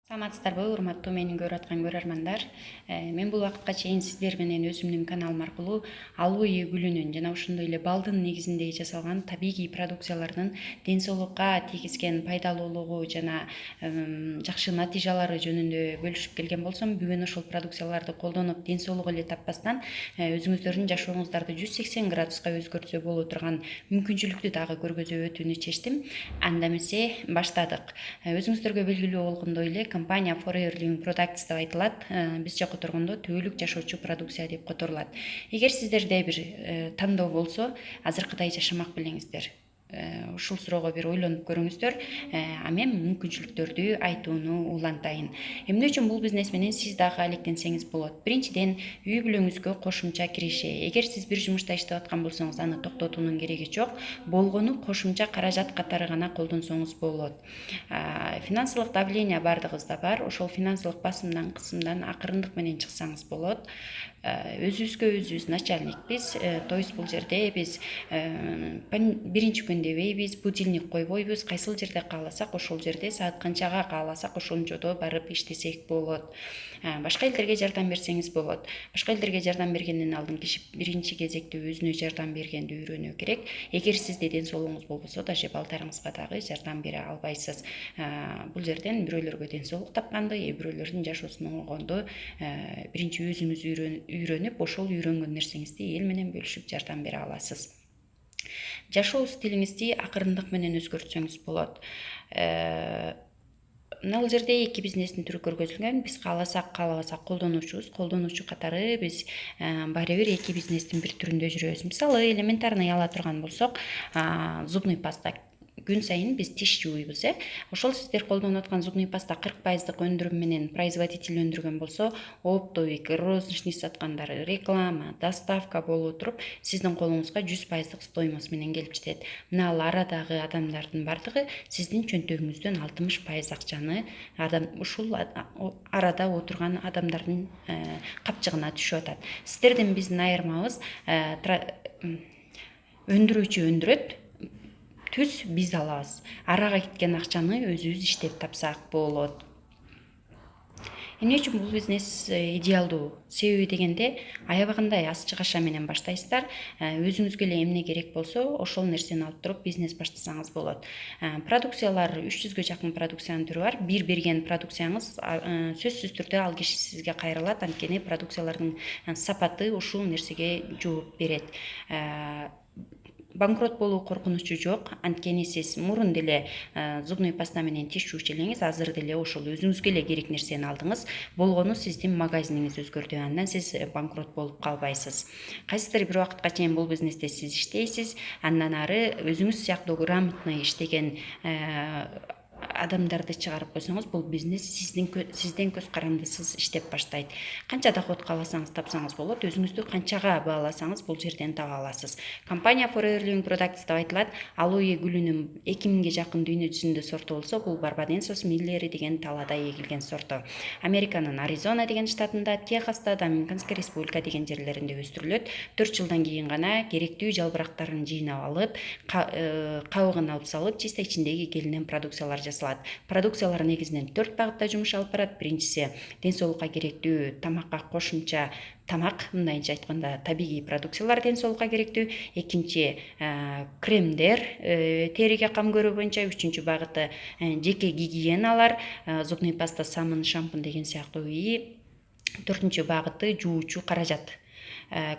Саламатсыздарбы, урматтуу мени көрүп аткан көрөрмандар. Мен бул убакытка чейин сиздер менен өзүмдүн каналым аркылуу алоэ гүлүнүн жана ошондой эле балдын негизинде жасалган табигый продукциялардын ден соолукка тийгизген пайдалуулугу жана жакшы натыйжалары жөнүндө бөлүшүп келген болсом, бүгүн ошол продукцияларды колдонуп ден соолук эле таппастан өзүңүздөрдүн жашооңуздарды 180 градуска өзгөртсө боло турган мүмкүнчүлүктү дагы көргөзүп өтүүнү чечтим. Анда эмесе баштадык. Өзүңүздөргө белгилүү болгондой эле компания Forever Living Products деп айтылат. Биз жакка тургондо түбөлүк жашоочу продукция деп которулат. Эгер сиздерде бир тандоо болсо, азыркыдай жашамак белеңиздер. Ушул суроого бир ойлонуп көрүңүздөр. А мен мүмкүнчүлүктөрдү айтууну улантайын. Эмне үчүн бул бизнес менен сиз дагы алектенсеңиз болот? Биринчиден, үй бүлөңүзгө кошумча киреше. Эгер сиз бир жумушта иштеп аткан болсоңуз, аны токтотуунун кереги жок. Болгону кошумча каражат катары гана колдонсоңуз болот. Финансылык давление бардыгыбызда бар. Ошол финансылык басымдан, кысымдан акырындык менен чыксаңыз болот. Өзүбүзгө өзүбүз начальникпиз. То есть бул жерде биз биринчи күн дебейбиз, будильник койбойбуз. Кайсыл жерде кааласак, ошол жерде саат канчага кааласак, ошончодо барып иштесек болот. Башка элдерге жардам берсеңиз болот. Башка элдерге жардам бергенден алдын киши биринчи кезекте өзүнө жардам бергенди үйрөнүү керек. Эгер сизде ден соолугуңуз болбосо, даже балдарыңызга дагы жардам бере албайсыз. Бул жерден бирөөлөргө ден соолук тапканды, бирөөлөрдүн жашоосун оңгондо биринчи өзүңүз үйрөнүп, ошол үйрөнгөн нерсеңизди эл менен бөлүшүп жардам бере аласыз. Жашоо стилиңизди акырындык менен өзгөртсөңүз болот. Мына жерде эки бизнестин түрү көргөзүлгөн. Биз кааласак, каалабасак колдонуучу катары биз баары бир эки бизнестин бир түрүндө жүрөбүз. Мисалы, элементарный ала турган болсок, зубный паста. Күн сайын биз тиш жууйбуз. Ошол сиздер колдонуп аткан зубный паста 40% өндүрүм менен производитель өндүргөн болсо, оптовик, розничный саткандар, реклама, доставка боло туруп, сиздин колуңузга 100% стоимость менен келип жетет. Мына ал арадагы адамдардын бардыгы сиздин чөнтөгүңүздөн 60% акчаны ушул арада отурган адамдардын капчыгына түшүп атат. Сиздердин биздин айырмабыз өндүрүүчү өндүрөт, түз биз алабыз. Арага кеткен акчаны өзүбүз иштеп тапсак болот. Эмне үчүн бул бизнес идеалдуу? Себеби дегенде, аябагандай ачык аша менен баштайсыздар. Өзүңүзгө эле эмне керек болсо, ошол нерсени алып туруп бизнес баштасаңыз болот. Продукциялар 300гө жакын продукциянын түрү бар. Бир берген продукцияңыз сөзсүз түрдө ал киши сизге кайрылат, анткени продукциялардын сапаты ушул нерсеге жооп берет. Банкрот болуу коркунучу жок, анткени сиз мурун деле зубный паста менен тиш жуучу элеңиз, азыр деле ошол өзүңүзгө эле керек нерсени алдыңыз. Болгону сиздин магазиниңиз өзгөрдү, андан сиз банкрот болуп калбайсыз. Кайсыдыр бир убакытка чейин бул бизнесте сиз иштейсиз, андан ары өзүңүз сыяктуу грамотный иштеген адамдарды чыгарып койсоңуз, бул бизнес сизден көз карандысыз иштеп баштайт. Канча доход кааласаңыз тапсаңыз болот, өзүңүздү канчага бааласаңыз бул жерден таба аласыз. Компания Forever Living Products деп айтылат. Алоэ гүлүнүн 2000ге жакын дүйнө жүзүндө сорту болсо, бул Барбаденсос миллери деген талаада эгилген сорту. Американын Аризона деген штатында, Техаста, Доминиканский республика деген жерлеринде өстүрүлөт. 4 жылдан кийин гана керектүү жалбырактарын жыйнап алып, кабыгын алып салып, чиста ичиндеги келинен продукциялар жасалат. Продукциялар негизинен 4 багытта жумуш алып барат. Биринчиси ден соолукка керектүү тамакка кошумча тамак, мындайча айтканда табигый продукциялар ден соолукка керектүү. Экинчи кремдер, териге кам көрүү боюнча. Үчүнчү багыты жеке гигиеналар, зубный паста, самын, шампунь деген сыяктуу. Төртүнчү багыты жуучу каражат.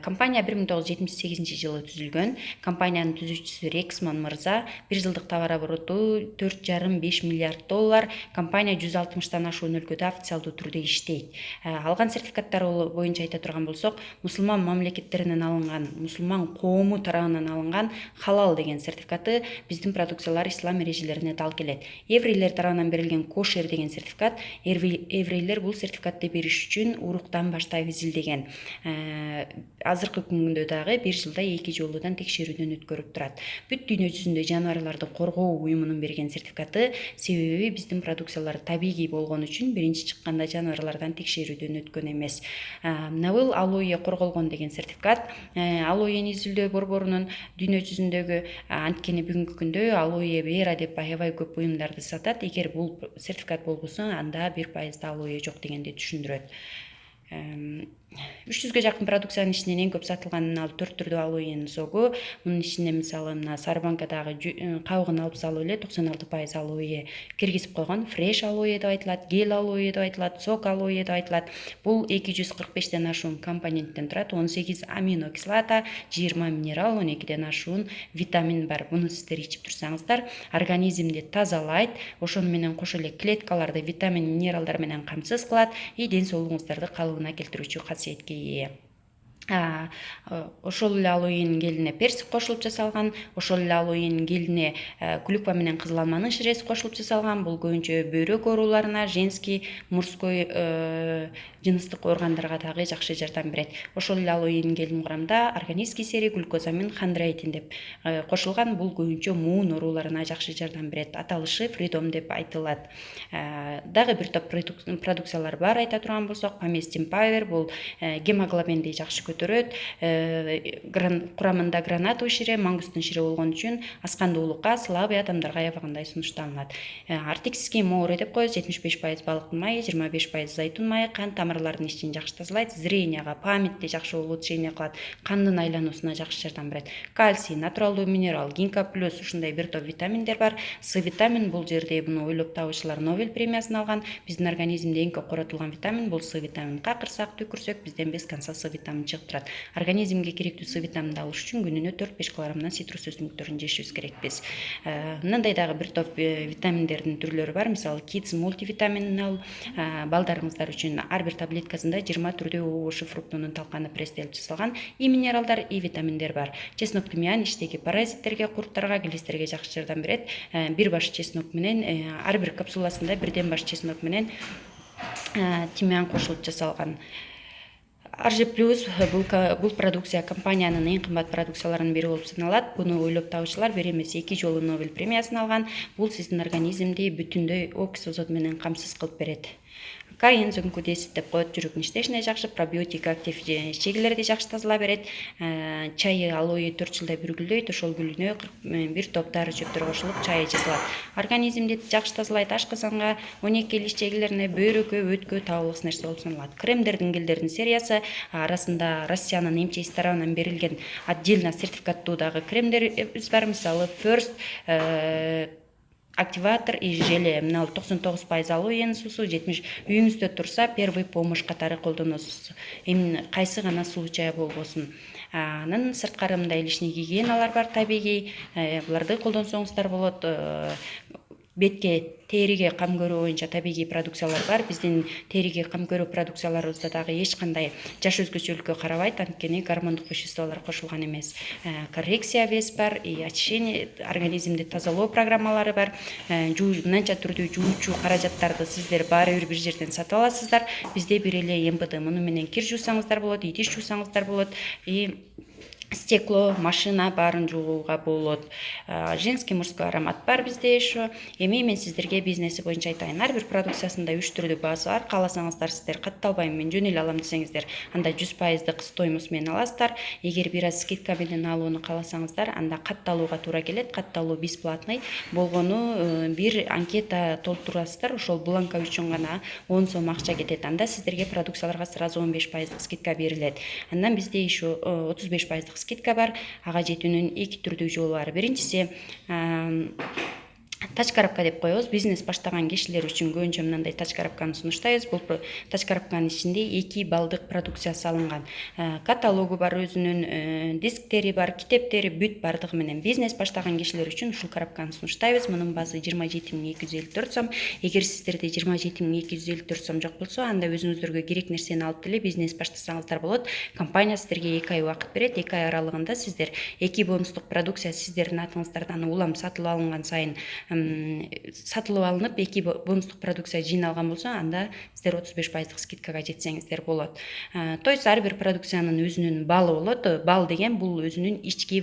Компания 1978 жылы түзүлгөн. Компаниянын түзүүчүсү Рексман мырза, 1 жылдык товар обороту 4,5 миллиард доллар. Компания 160тан ашуун өлкөдө официалдуу түрдө иштейт. Алган сертификаттары боюнча айта турган болсок, мусулман мамлекеттеринен алынган, мусулман коому тарабынан алынган халал деген сертификаты биздин продукциялар ислам эрежелерине дал келет. Еврейлер тарабынан берилген кошер деген сертификат, еврейлер бул сертификатты бериш үчүн уруктан баштап изилдеген. азыркы күндө дагы 1 жылда 2 жолудан текшерүүдөн өткөрүп турат. Бүт дүйнө жүзүндө жаныбарларды коргоо уюмунун берген сертификаты, себеби биздин продукциялар табигый болгон үчүн биринчи чыкканда жаныбарлардан текшерүүдөн өткөн эмес. Мына бул алоэ корголгон деген сертификат. Алоэни изилдөө борборунун дүйнө жүзүндөгү, анткени бүгүнкү күндө алоэ бера деп аябай көп буюмдарды сатат. Эгер бул сертификат болбосо, анда 1% да алоэ жок дегенди түшүндүрөт. 300-гө жакын продукциянын ичинен эң көп сатылган ал 4 түрдүү алоэнин согу. Мунун ичинде мисалы мына Сарбанкадагы кабыгын алып салып эле 96% алоэ киргизип койгон. Фреш алоэ деп айтылат, гел алоэ деп айтылат, сок алоэ деп айтылат. Бул 245ден ашуун компоненттен турат. 18 амино кислота, 20 минерал, 12ден ашуун витамин бар. Буну сиздер ичип турсаңыздар, организмди тазалайт, ошону менен кошо эле клеткаларды витамин, минералдар менен камсыз кылат, ден соолугуңуздарды калыбына келтирүүчү касиетке ээ. Ошол эле алоэнин гелине персик кошулуп жасалган, ошол эле алоэнин гелине клюква менен кызыл алманын ширеси кошулуп жасалган. Бул көбүнчө бөйрөк ооруларына, женский, мужской жыныстык органдарга дагы жакшы жардам берет. Ошол эле алоэнин гелинин курамында органический серий, глюкозамин, хондроитин деп кошулган. Бул көбүнчө муун ооруларына жакшы жардам берет. Аталышы фридом деп айтылат. Дагы бир топ продукциялар бар айта турган болсок, поместин павер, бул гемоглобинди жакшы көтөрөт. Курамында гранатовый шире, мангустун шире болгон үчүн аскандуулукка, слабый адамдарга аябагандай сунушталынат. Артикский море деп коебуз, 75% балыктын майы, 25% зайтун майы, кан тамырлардын ичин жакшы тазалайт, зренияга, памятти жакшы улучшение кылат, кандын айлануусуна жакшы жардам берет. Кальций, натуралдуу минерал, гинка плюс, ушундай бир топ витаминдер бар. С-витамин бул жерде буну ойлоп табуучулар Нобель премиясын алган. Биздин организмде эң көп коротулган витамин бул С-витамин. Какырсак, түкүрсөк бизден без конца С-витамин чыгып турат. Организмге керектүү С-витаминди алыш үчүн күнүнө 4-5 килограммдан цитрус өсүмдүктөрүн жешибиз керекпиз. Мындай дагы бир топ витаминдердин түрлөрү бар. Мисалы, Kids мультивитаминин ал балдарыңыздар үчүн ар бир таблеткасында 20 түрдүү оошу фруктунун талканы пресстелип жасалган. И минералдар, и витаминдер бар. Чеснок тимьян иштеги паразиттерге, курттарга, глистерге жакшы жардам берет. Бир баш чеснок менен ар бир капсуласында бирден баш чеснок менен тимьян кошулуп жасалган. RG Plus бул продукция компаниянын эң кымбат продукцияларынын бири болуп саналат. Буну ойлоп табуучулар бир эмес 2 жолу Нобель премиясын алган. Бул сиздин организмди бүтүндөй окись азот менен камсыз кылып берет. Коэнзим Q10 деп коет, жүрөктүн иштешине жакшы, пробиотик актив чегилерди жакшы тазалай берет. Чайы алоэ 4 жылда бүргүлдөйт, ошол гүлүнө 41 топ дары чөптөр кошулуп чай жасалат. Организмди жакшы тазалайт, ашказанга, 12 илиш чегилерине, бөйрөккө, өткө табылгыс нерсе болуп саналат. Кремдердин гелдердин сериясы арасында Россиянын МЧС тарабынан берилген отдельно сертификаттуу дагы кремдерибиз бар. Мисалы, First активатор и желе, мына 99% алоэнин суусу, 70 үйүңүздө турса первый помощь катары колдоносуз. Эми кайсы гана случай болбосун. Анын сырткары мындай лишний гигиеналар бар табигый. Буларды колдонсоңуздар болот. Бетке, териге кам көрүү боюнча табигый продукциялар бар. Биздин териге кам көрүү продукцияларыбызда дагы эч кандай жаш өзгөчөлүккө карабайт, анткени гормондук веществолор кошулган эмес. Коррекция вес бар, и очищение, организмди тазалоо программалары бар. Мынанча түрдүү жуучу каражаттарды сиздер баары бир жерден сатып аласыздар. Бизде бир эле МПД, муну менен кир жуусаңыздар болот, идиш жуусаңыздар болот, и стекло, машина баарын жууга болот. Женский, мужской аромат бар бизде еще. Эми мен сиздерге бизнеси боюнча айтайын. Ар бир продукциясында 3 түрдүү баасы бар. Кааласаңыздар сиздер катталбайм, мен жөн эле алам десеңиздер, анда 100% стоимость менен аласыздар. Эгер бир аз скидка менен алууну кааласаңыздар, анда катталууга туура келет. Катталуу бесплатный болгону бир анкета толтурасыздар. Ошол бланка үчүн гана 10 сом акча кетет. Анда сиздерге продукцияларга сразу 15% скидка берилет. Андан бизде еще 35% скидка бар. Ага жетүүнүн 2 түрдүү жолу бар. Биринчиси тач коробка деп коебуз. Бизнес баштаган кишилер үчүн көбүнчө мындай тач коробканы сунуштайбыз. Бул тач коробканын ичинде 2 балдык продукция салынган. Каталогу бар, өзүнүн дисктери бар, китептери бүт бардыгы менен. Бизнес баштаган кишилер үчүн ушул коробканы сунуштайбыз. Мунун баасы 27254 сом. Эгер сиздерде 27254 сом жок болсо, анда өзүңүздөргө керек нерсени алып деле бизнес баштасаңыздар болот. Компания сиздерге 2 ай убакыт берет. 2 ай аралыгында сиздер 2 бонустук продукция сиздердин атыңыздардан улам сатылып алынган сайын сатылып алынып эки бонустук продукция жыйналган болсо, анда сиздер 35% скидкага жетсеңиздер болот. То есть ар бир продукциянын өзүнүн балы болот. Бал деген бул өзүнүн ички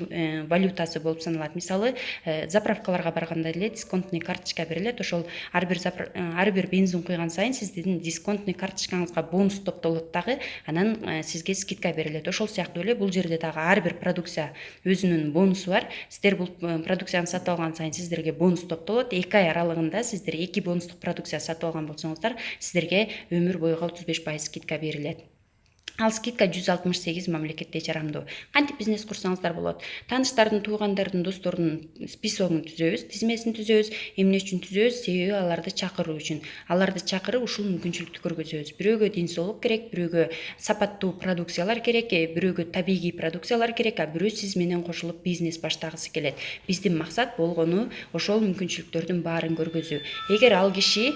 валютасы болуп саналат. Мисалы, заправкаларга барганда эле дисконтный карточка берилет. Ошол ар бир бензин куйган сайын сиздин дисконтный карточкаңызга бонус топтолот дагы, анан сизге скидка берилет. Ошол сыяктуу эле бул жерде дагы ар бир продукция өзүнүн бонусу бар. Сиздер бул продукцияны сатып алган сайын сиздерге бонус топтолот. 2 ай аралыгында сиздер 2 бонустук продукция сатып алган болсоңуздар, сиздерге өмүр бойга 35% скидка берилет. Ал скидка 168 мамлекетте жарамдуу. Кантип бизнес курсаңыздар болот? Тааныштардын, туугандардын, достордун списогун түзөбүз, тизмесин түзөбүз. Эмне үчүн түзөбүз? Себеби аларды чакыруу үчүн. Аларды чакырып ушул мүмкүнчүлүктү көргөзөбүз. Бирөөгө ден соолук керек, бирөөгө сапаттуу продукциялар керек, бирөөгө табигый продукциялар керек, а бирөө сиз менен кошулуп бизнес баштагысы келет. Биздин максат болгону ошол мүмкүнчүлүктөрдүн баарын көргөзүү. Эгер ал киши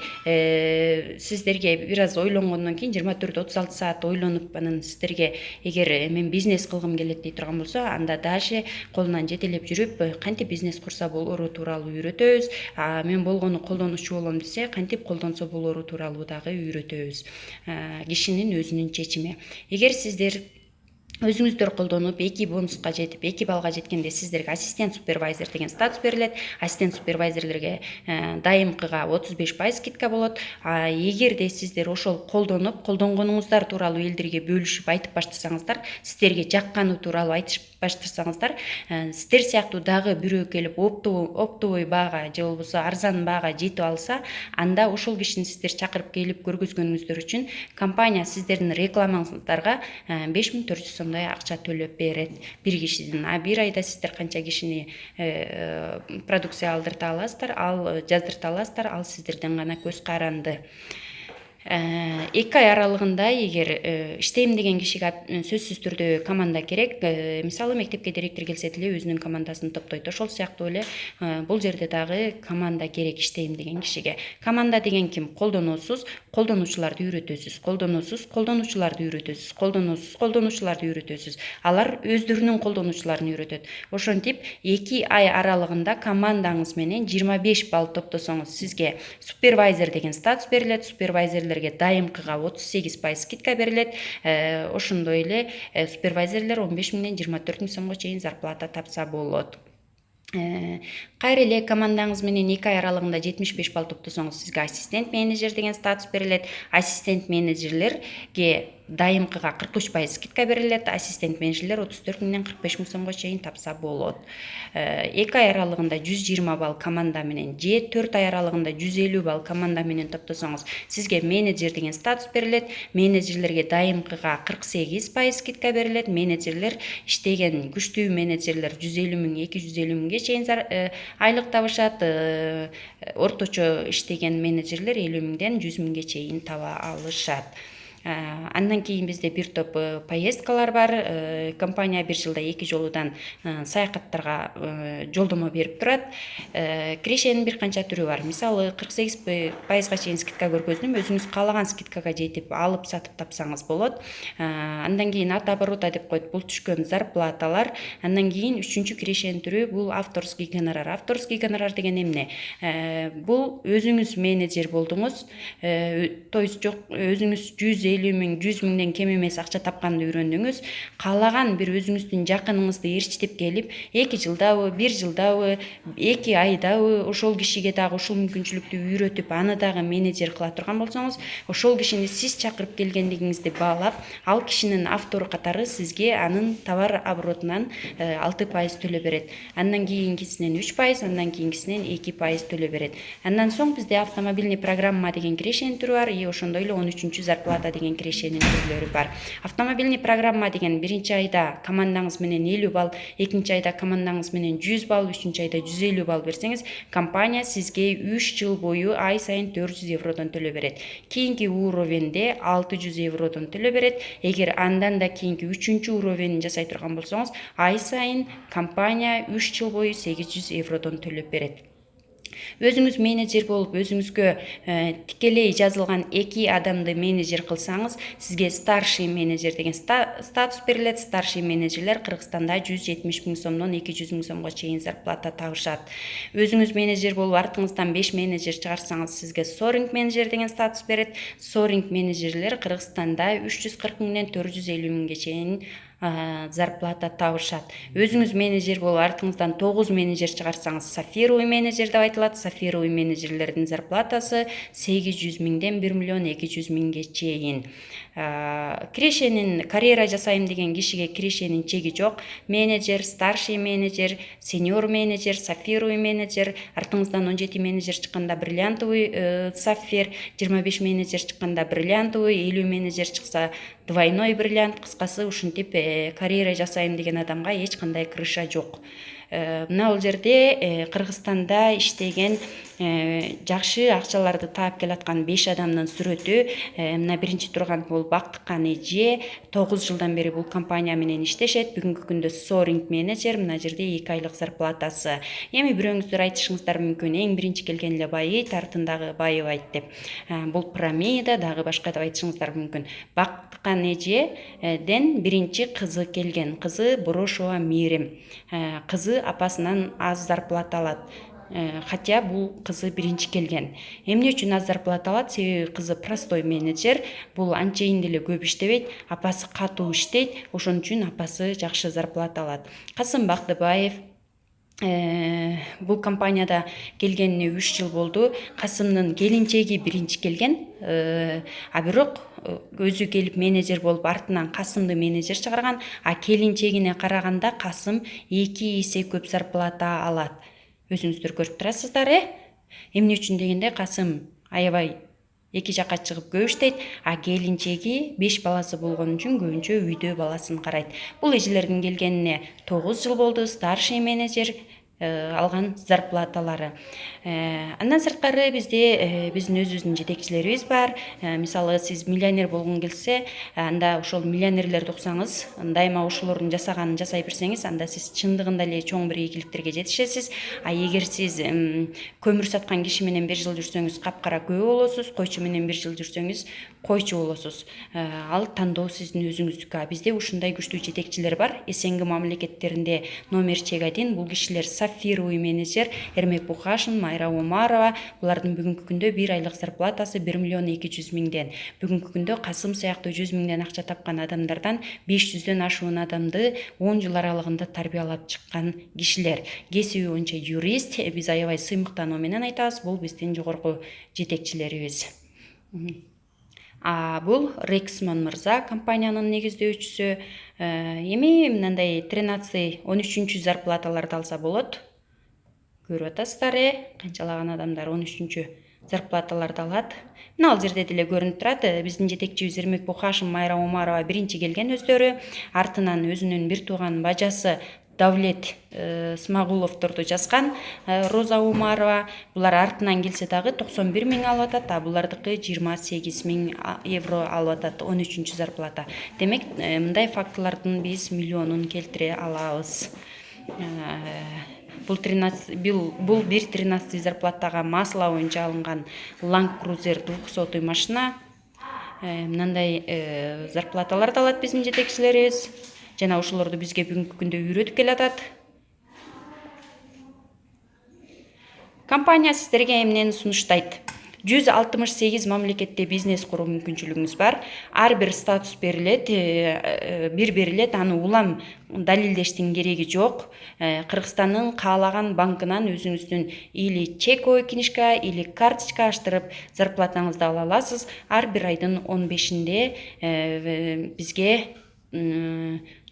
сиздерге бир аз ойлонгондон кийин 24-36 саат ойлонуп сиздерге эгер мен бизнес кылгым келет дей турган болсо, анда дальше колунан жетелеп жүрүп кантип бизнес курса болору тууралуу үйрөтөбүз. Мен болгону колдонуучу болом десе, кантип колдонсо болору тууралуу дагы үйрөтөбүз. Кишинин өзүнүн чечими. Эгер сиздер өзүңүздөр колдонуп 2 бонуска жетип 2 балга жеткенде сиздерге ассистент супервайзер деген статус берилет. Ассистент супервайзерлерге дайымкыга 35% скидка болот. Эгерде сиздер ошол колдонгонуңуздар тууралуу элдерге бөлүшүп айтып баштасаңыздар, сиздерге жакканы тууралуу айтып баштасаңыздар, сиздер сыяктуу дагы бирөө келип оптовый баага же болбосо арзан баага жетип алса, анда ошол кишини сиздер чакырып келип көргөзгөнүңүздөр үчүн компания сиздердин рекламаңыздарга 5400 сомдой акча төлөп берет бир кишиден. Бир айда сиздер канча кишини продукция алдырта аласыздар, жаздырта аласыздар, ал сиздердин гана көз каранды. 2 ай аралыгында эгер иштейм деген кишиге сөзсүз түрдө команда керек. Мисалы, мектепке директор келсе деле өзүнүн командасын топтойт. Ошол сыяктуу эле бул жерде дагы команда керек иштейм деген кишиге. Команда деген ким? Колдонуусуз колдонуучуларды үйрөтөсүз, колдонуучуларды үйрөтөсүз. Алар өздөрүнүн колдонуучуларын үйрөтөт. Ошентип 2 ай аралыгында командаңыз менен 25 балл топтосоңуз, сизге супервайзер деген статус берилет. Супервайзерлерге дайымкыга 38% скидка берилет. Ошондой эле супервайзерлер 15 миңден 24 миң сомго чейин зарплата тапса болот. Кайра эле командаңыз менен 2 ай аралыгында 75 балл топтосоңуз, сизге ассистент менеджер деген статус берилет. Ассистент менеджерлерге дайымкыга 43% скидка берилет. Ассистент менеджерлер 34 миңден 45 миң сомго чейин тапса болот. 2 ай аралыгында 120 балл команда менен же 4 ай аралыгында 150 балл команда менен топтосоңуз, сизге менеджер деген статус берилет. Менеджерлерге дайымкыга 48% скидка берилет. Менеджерлер иштеген күчтүү менеджерлер 150 миң 250 миңге чейин айлык табышат. Орточо иштеген менеджерлер 50 миңден 100 миңге чейин таба алышат. Андан кийин бизде бир топ поездкалар бар. Компания бир жылда 2 жолудан саякаттарга жолдомо берип турат. Кирешенин бир канча түрү бар. Мисалы, 48%га чейин скидка көргөздүм. Өзүңүз каалаган скидкага жетип алып сатып тапсаңыз болот. Андан кийин от оборота деп коет, бул түшкөн зарплаталар. Андан кийин 3-чү кирешенин түрү бул авторский гонорар. Авторский гонорар деген эмне? Бул өзүңүз менеджер болдуңуз, то есть жок, өзүңүз 150 миң, 100 миңден кем эмес акча тапканды үйрөндүңүз. Каалаган бир өзүңүздүн жакыныңызды ээрчитип келип, 2 жылдабы, 1 жылдабы, 2 айдабы ошол кишиге дагы ушул мүмкүнчүлүктү үйрөтүп, аны дагы менеджер кыла турган болсоңуз, ошол кишини сиз чакырып келгендигиңизди баалап, ал кишинин автору катары сизге анын товар оборотунан 6% төлөп берет. Андан кийинкисинен 3%, андан кийинкисинен 2% төлөп берет. Андан соң бизде автомобильный программа деген кирешенин түрү бар, ошондой эле 13-чү зарплата деген кирешенин түрлөрү бар. Автомобильный программа деген биринчи айда командаңыз менен 50 балл, экинчи айда командаңыз менен 100 балл, үчүнчү айда 150 балл берсеңиз, компания сизге 3 жыл бою ай сайын 400 евродон төлөп берет. Кийинки уровенде 600 евродон төлөп берет. Эгер андан да кийинки 3-чү уровенин жасай турган болсоңуз, ай сайын компания 3 жыл бою 800 евродон төлөп берет. Өзүңүз менеджер болуп өзүңүзгө тикелей жазылган 2 адамды менеджер кылсаңыз, сизге старший менеджер деген статус берилет. Старший менеджерлер Кыргызстанда 170 000 сомдон 200 000 сомго чейин зарплата табышат. Өзүңүз менеджер болуп артыңыздан 5 менеджер чыгарсаңыз, сизге соринг менеджер деген статус берет. Соринг менеджерлер Кыргызстанда 340 000ден 450 000ге чейин зарплата табышат. Өзүңүз менеджер болуп артыңыздан 9 менеджер чыгарсаңыз, сафировый менеджер деп айтылат. Сафировый менеджерлердин зарплатасы 800 000ден 1 200 000ге чейин. Кирешенин карьера жасайм деген кишиге кирешенин чеги жок. Менеджер, старший менеджер, сеньор менеджер, сафировый менеджер, артыңыздан 17 менеджер чыкканда бриллиантовый сафир, 25 менеджер чыкканда бриллиантовый, 50 менеджер чыкса двойной бриллиант. Кыскасы ушинтип карьера жасайм деген адамга эч кандай крыша жок. Мына бул жерде Кыргызстанда иштеген жакшы акчаларды таап келаткан 5 адамдын сүрөтү. Мына биринчи турган бул Бактыккан эже 9 жылдан бери бул компания менен иштешет. Бүгүнкү күндө соринг менеджер. Мына жерде 2 айлык зарплатасы. Эми бирөөңүздөр айтышыңыздар мүмкүн, эң биринчи келген эле байыйт, артындагы байыбайт деп. Бул пирамида, дагы башка деп айтышыңыздар мүмкүн. Бактыккан эжеден биринчи кызы келген. Кызы Борошова Мирим. Кызы апасынан аз зарплата алат. Хотя бул кызы биринчи келген. Эмне үчүн аз зарплата алат? Себеби кызы простой менеджер. Бул анчейин деле көп иштебейт, апасы катуу иштейт. Ошон үчүн апасы жакшы зарплата алат. Касым Бактыбаев бул компанияда келгенине 3 жыл болду. Касымдын келинчеги биринчи келген. Бирок өзү келип менеджер болуп артынан Касымды менеджер чыгарган. Келинчегине караганда Касым 2 эсе көп зарплата алат. Өзүңүздөр көрүп турасыздар, Эмне үчүн дегенде Касым аябай эки жакка чыгып көп иштейт, келинчеги 5 баласы болгон үчүн көбүнчө үйдө баласын карайт. Бул эжелердин келгенине 9 жыл болду. Старший менеджер алган зарплаталары. Андан сырткары бизде биздин өзүбүздүн жетекчилерибиз бар. Мисалы сиз миллионер болгуң келсе, анда ошол миллионерлерди уксаңыз, дайыма ошолордун жасаганын жасай берсеңиз, анда сиз чындыгында эле чоң бир ийгиликтерге жетишесиз. Эгер сиз көмүр саткан киши менен 1 жыл жүрсөңүз, капкара көө болосуз, койчу менен 1 жыл жүрсөңүз, койчу болосуз. Ал тандоо сиздин өзүңүздүкү. Бизде ушундай күчтүү жетекчилер бар. СНГ мамлекеттеринде номер чек 1 бул кишилер сафировый менеджер, Эрмек Бухашин, Майра Омарова. Булардын бүгүнкү күндө 1 айлык зарплатасы 1 200 000ден. Бүгүнкү күндө Касым сыяктуу 100 000ден акча тапкан адамдардан 500дөн ашуун адамды 10 жыл аралыгында тарбиялап чыккан кишилер. Кесиби боюнча юрист. Биз аябай сыймыктануу менен айтабыз, бул биздин жогорку жетекчилерибиз. Бул Рексман мырза, компаниянын негиздөөчүсү. Эми мындай 13 зарплаталарды алса болот. Көрүп атасыздар, канчалаган адамдар 13 зарплаталарды алат. Мына ал жерде деле көрүнүп турат. Биздин жетекчибиз Эрмек Бухашин, Майра Омарова биринчи келген өздөрү. Артынан өзүнүн бир тууган бажасы Давлет Смагуловдорду жазган. Роза Умарова. Булар артынан келсе дагы 91 000 алып атат, булардыкы 28 000 евро алып атат, 13 зарплата. Демек, мындай фактылардын биз миллионун келтире алабыз. Бул 13 зарплатага масло боюнча алынган Land Cruiser 200 машина. Мындай зарплаталарды алат биздин жетекчилерибиз. Жана ошолорду бизге бүгүнкү күндө үйрөтүп келатат. Компания сиздерге эмнени сунуштайт? 168 мамлекетте бизнес куруу мүмкүнчүлүгүңүз бар. Ар бир статус берилет, берилет, аны улам далилдештин кереги жок. Кыргызстандын каалаган банкынан өзүңүздүн или чековый книжка, или карточка аштырып зарплатаңызды ала аласыз. Ар бир айдын 15-inde бизге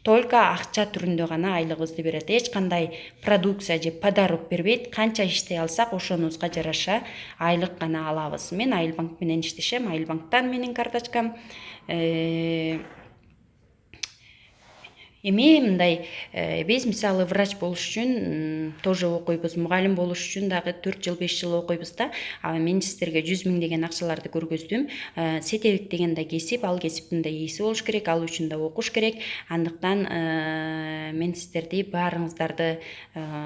только акча түрүндө гана айлыгыбызды берет. Эч кандай продукция же подарок бербейт. Канча иштей алсак, ошонубузга жараша айлык гана алабыз. Мен Айылбанк менен иштешем. Айылбанктан менин карточкам. Эми мындай биз мисалы врач болуш үчүн тоже окуйбуз, мугалим болуш үчүн дагы 4 жыл 5 жыл окуйбуз да. Мен сиздерге 100 000 деген акчаларды көргөздүм. Сетевик деген да кесип, ал кесиптин да ээси болуш керек, ал үчүн да окуш керек. Андыктан мен сиздерди баарыңыздарды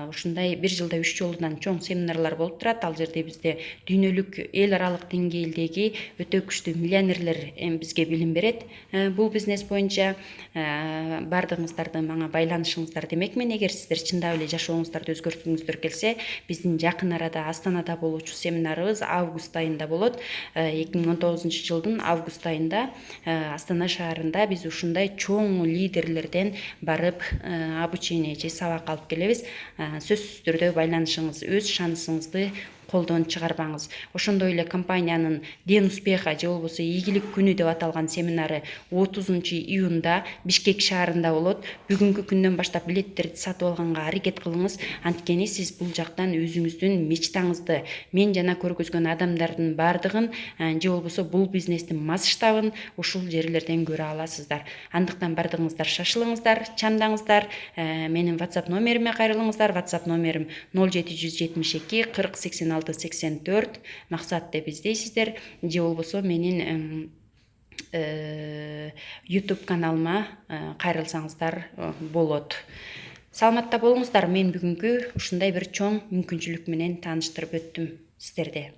ушундай 1 жылда 3 жолудан чоң семинарлар болуп турат. Ал жерде бизде дүйнөлүк эл аралык деңгээлдеги өтө күчтүү миллионерлер бизге билим берет. Бул бизнес боюнча бардыгыңыздарды мага байланышыңыздар демекмин. Эгер сиздер чындап эле жашооңуздарды өзгөрткүңүздөр келсе, биздин жакын арада Астанада болуучу семинарыбыз август айында болот. 2019 жылдын август айында Астана шаарында биз ушундай чоң лидерлерден барып обучение же сабак алып келебиз. Сөзсүз түрдө байланышыңыз, өз шансыңызды колдон чыгарбаңыз. Ошондой эле компаниянын Ден успеха же болбосо ийгилик күнү деп аталган семинары 30 июнда Бишкек шаарында болот. Бүгүнкү күндөн баштап билеттерди сатып алганга аракет кылыңыз. Анткени сиз бул жактан өзүңүздүн мечтаңызды, мен жана көргөзгөн адамдардын бардыгын же болбосо бул бизнестин масштабын ушул жерлерден көрө аласыздар. Андыктан бардыгыңыздар шашылыңыздар, чамдаңыздар. Менин WhatsApp номериме кайрылыңыздар. WhatsApp номерим 0772 40 86 84. Максат деп издейсиздер. Же болбосо менин YouTube каналыма кайрылсаңыздар болот. Саламатта болуңуздар. Мен бүгүнкү ушундай бир чоң мүмкүнчүлүк менен тааныштырып өттүм сиздерди.